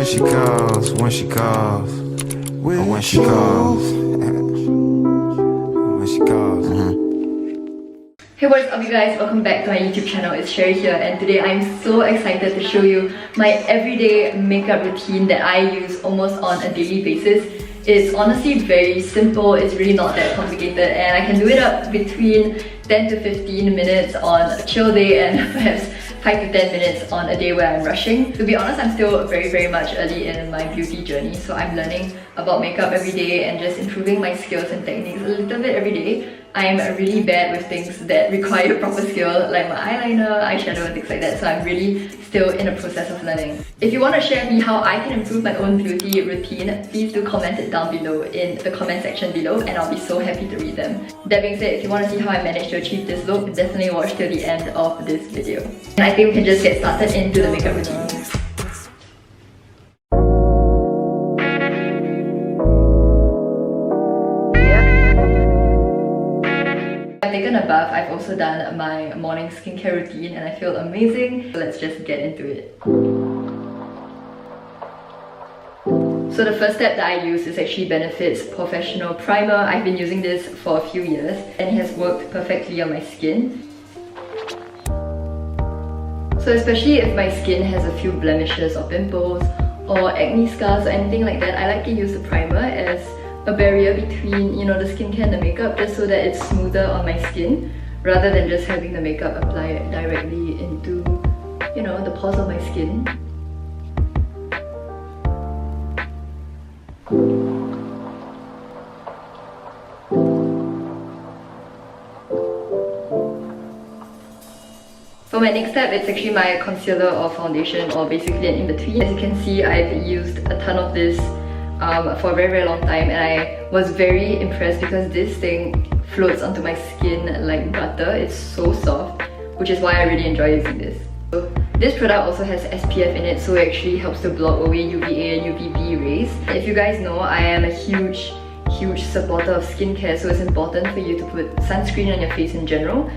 she calls, when she calls, when she calls, when she calls. Hey, what's up you guys? Welcome back to my YouTube channel. It's Sherry here, and today I'm so excited to show you my everyday makeup routine that I use almost on a daily basis. It's honestly very simple, it's really not that complicated, and I can do it up between 10 to 15 minutes on a chill day and perhaps 5 to 10 minutes on a day where I'm rushing. To be honest, I'm still very much early in my beauty journey, so I'm learning about makeup every day and just improving my skills and techniques a little bit every day. I'm really bad with things that require proper skill, like my eyeliner, eyeshadow and things like that, so I'm really still in the process of learning. If you want to share with me how I can improve my own beauty routine, please do comment it down below in the comment section below, and I'll be so happy to read them. That being said, if you want to see how I managed to achieve this look, definitely watch till the end of this video. And I think we can just get started into the makeup routine. I've taken a bath, I've also done my morning skincare routine and I feel amazing. So let's just get into it. So the first step that I use is actually Benefit's POREfessional primer. I've been using this for a few years and it has worked perfectly on my skin. So especially if my skin has a few blemishes or pimples or acne scars or anything like that, I like to use the primer as a barrier between, the skincare and the makeup, just so that it's smoother on my skin rather than just having the makeup applied directly into, the pores of my skin. For my next step, it's actually my concealer or foundation, or basically an in-between. As you can see, I've used a ton of this for a very long time, and I was very impressed because this thing floats onto my skin like butter. It's so soft, which is why I really enjoy using this. So this product also has SPF in it, so it actually helps to block away UVA and UVB rays. If you guys know, I am a huge supporter of skincare, so it's important for you to put sunscreen on your face in general.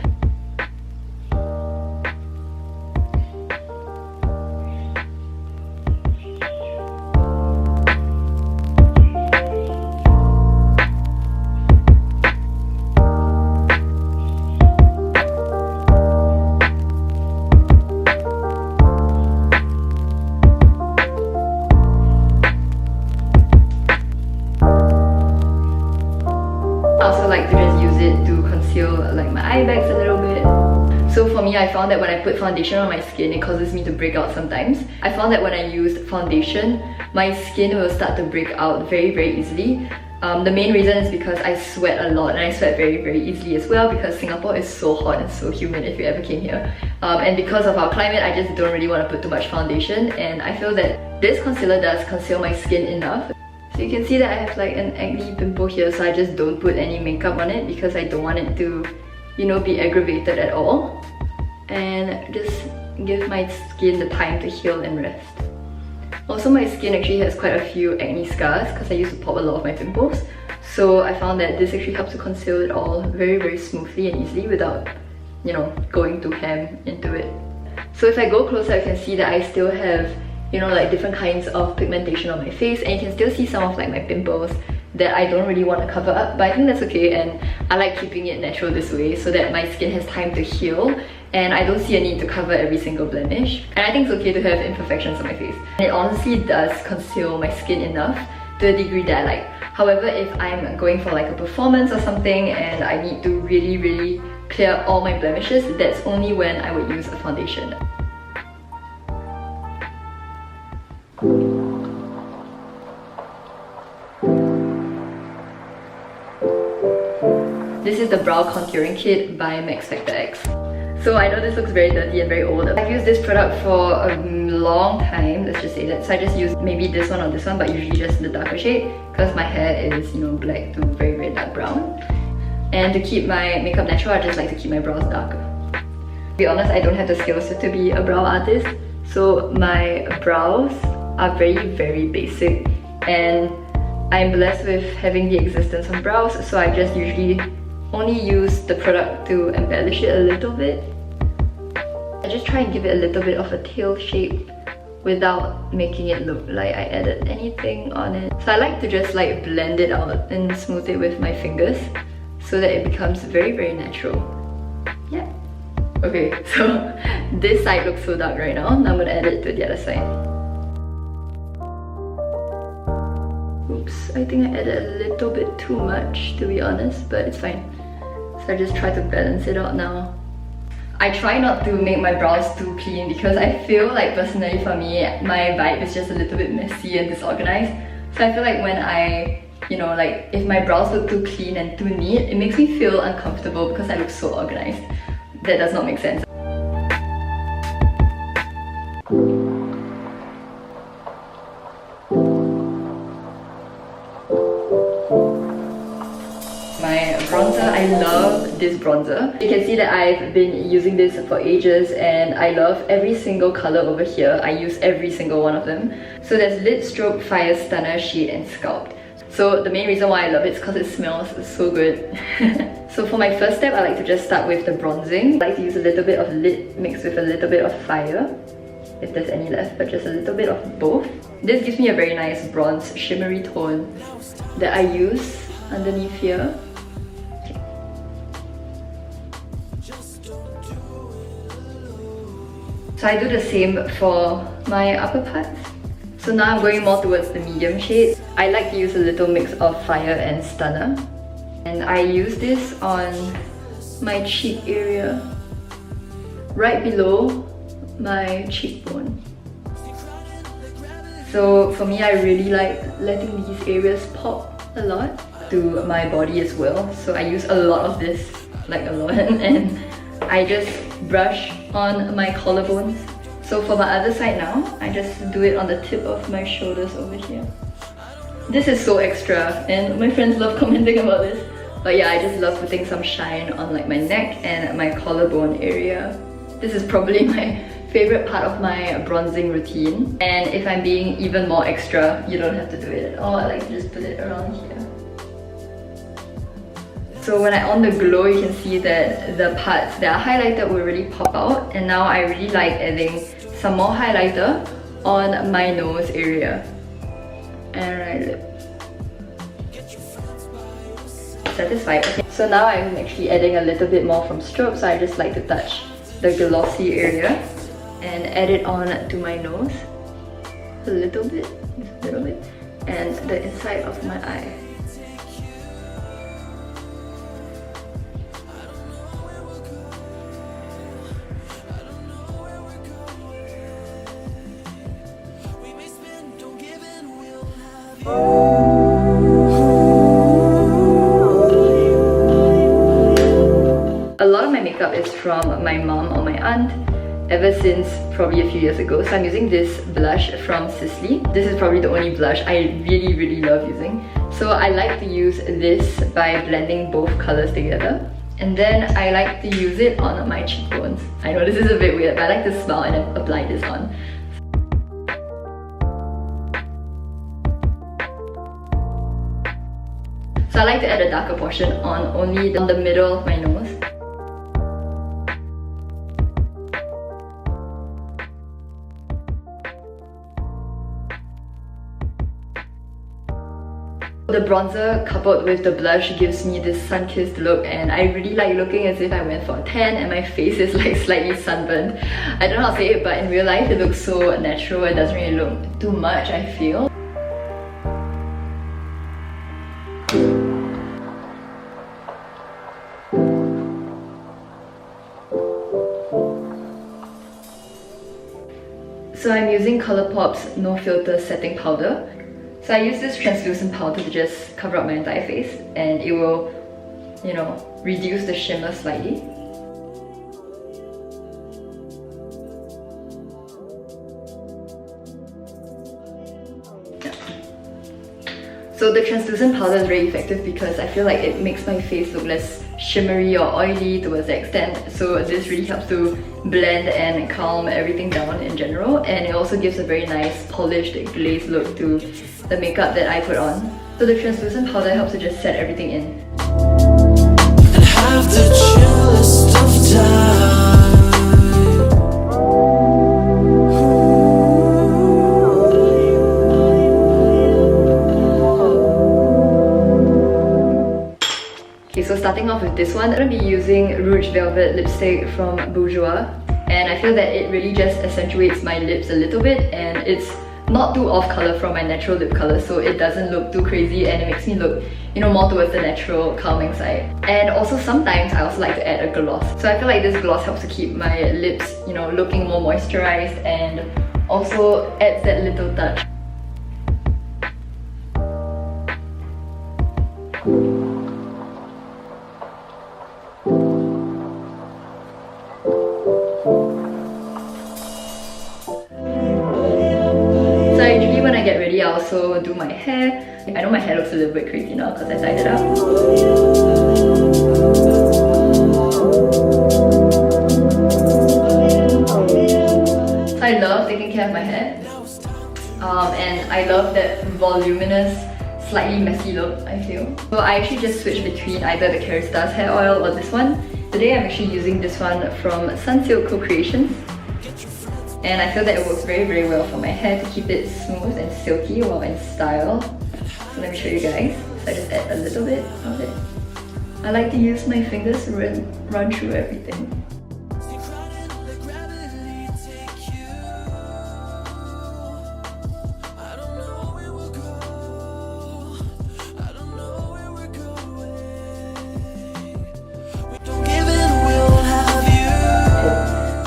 Eye bags a little bit. So for me, I found that when I put foundation on my skin, it causes me to break out sometimes. I found that when I used foundation, my skin will start to break out very easily. The main reason is because I sweat a lot, and I sweat very easily as well because Singapore is so hot and so humid if you ever came here. And because of our climate, I just don't really want to put too much foundation, and I feel that this concealer does conceal my skin enough. So you can see that I have like an acne pimple here, so I just don't put any makeup on it because I don't want it to be aggravated at all, and just give my skin the time to heal and rest. Also, my skin actually has quite a few acne scars because I used to pop a lot of my pimples, so I found that this actually helps to conceal it all very smoothly and easily without going too ham into it. So if I go closer, I can see that I still have like different kinds of pigmentation on my face, and you can still see some of like my pimples that I don't really want to cover up, but I think that's okay, and I like keeping it natural this way so that my skin has time to heal and I don't see a need to cover every single blemish. And I think it's okay to have imperfections on my face. And it honestly does conceal my skin enough to a degree that I like. However, if I'm going for like a performance or something and I need to really clear all my blemishes, that's only when I would use a foundation. This is the Brow Contouring Kit by Max Factor X. So I know this looks very dirty and very old. I've used this product for a long time, let's just say that. So I just use maybe this one or this one, but usually just the darker shade because my hair is, black to very dark brown. And to keep my makeup natural, I just like to keep my brows darker. To be honest, I don't have the skills to be a brow artist, so my brows are very basic, and I'm blessed with having the existence of brows, so I just usually only use the product to embellish it a little bit. I just try and give it a little bit of a tail shape without making it look like I added anything on it. So I like to just like blend it out and smooth it with my fingers so that it becomes very, very natural. Yeah. Okay, so this side looks so dark right now. Now I'm gonna add it to the other side. Oops, I think I added a little bit too much, to be honest, but it's fine. So I just try to balance it out now. I try not to make my brows too clean because I feel like personally for me, my vibe is just a little bit messy and disorganized. So I feel like when I, like if my brows look too clean and too neat, it makes me feel uncomfortable because I look so organized. That does not make sense. Bronzer, I love this bronzer. You can see that I've been using this for ages and I love every single color over here. I use every single one of them. So there's Lit Strobe, Fire, Stunner, Sheet and Sculpt. So the main reason why I love it is because it smells so good. So for my first step, I like to just start with the bronzing. I like to use a little bit of Lit mixed with a little bit of Fire, if there's any left, but just a little bit of both. This gives me a very nice bronze shimmery tone that I use underneath here. So I do the same for my upper parts. So now I'm going more towards the medium shades. I like to use a little mix of Fire and Stunner. And I use this on my cheek area, right below my cheekbone. So for me, I really like letting these areas pop a lot to my body as well. So I use a lot of this, like a lot, and I just brush on my collarbones. So for my other side now, I just do it on the tip of my shoulders over here. This is so extra and my friends love commenting about this. But yeah, I just love putting some shine on like my neck and my collarbone area. This is probably my favorite part of my bronzing routine. And if I'm being even more extra, you don't have to do it at all. I like to just put it around here. So when I on the glow, you can see that the parts that are highlighted will really pop out. And now I really like adding some more highlighter on my nose area and right lip. Satisfied. Okay. So now I'm actually adding a little bit more from strobe, so I just like to touch the glossy area and add it on to my nose a little bit, and the inside of my eye. A lot of my makeup is from my mom or my aunt ever since probably a few years ago. So I'm using this blush from Sisley. This is probably the only blush I really love using. So I like to use this by blending both colors together. And then I like to use it on my cheekbones. I know this is a bit weird, but I like to smile and then apply this on. So I like to add a darker portion on only on the middle of my nose. The bronzer coupled with the blush gives me this sun-kissed look, and I really like looking as if I went for a tan and my face is like slightly sunburned. I don't know how to say it, but in real life it looks so natural. It doesn't really look too much, I feel. So I'm using ColourPop's No Filter Setting Powder. So I use this translucent powder to just cover up my entire face, and it will, reduce the shimmer slightly. Yeah. So the translucent powder is very effective because I feel like it makes my face look less shimmery or oily towards the extent. So this really helps to blend and calm everything down in general, and it also gives a very nice polished glazed look to the makeup that I put on. So the translucent powder helps to just set everything in. And have the chillest of time. starting off with this one, I'm going to be using Rouge Velvet lipstick from Bourjois. And I feel that it really just accentuates my lips a little bit, and it's not too off color from my natural lip color, so it doesn't look too crazy and it makes me look, you know, more towards the natural calming side. And also sometimes I also like to add a gloss. So I feel like this gloss helps to keep my lips, you know, looking more moisturized and also adds that little touch. I also do my hair. I know my hair looks a little bit crazy now because I dyed it up. So I love taking care of my hair. And I love that voluminous, slightly messy look, I feel. So I actually just switch between either the Tarteist hair oil or this one. Today I'm actually using this one from Sunsilk Co-Creations. And I feel that it works very, very well for my hair to keep it smooth and silky while in style. So let me show you guys. So I just add a little bit of it. I like to use my fingers to run through everything.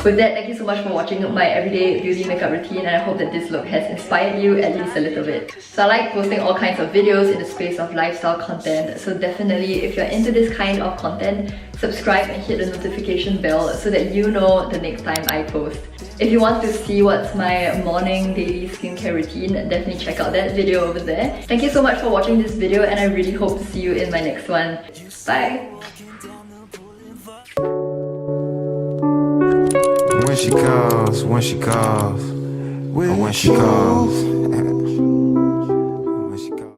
With that, thank you so much for watching my everyday beauty makeup routine, and I hope that this look has inspired you at least a little bit. So I like posting all kinds of videos in the space of lifestyle content, so definitely if you're into this kind of content, subscribe and hit the notification bell so that you know the next time I post. If you want to see what's my morning daily skincare routine, definitely check out that video over there. Thank you so much for watching this video, and I really hope to see you in my next one. Bye! When she calls, when she calls, when she calls.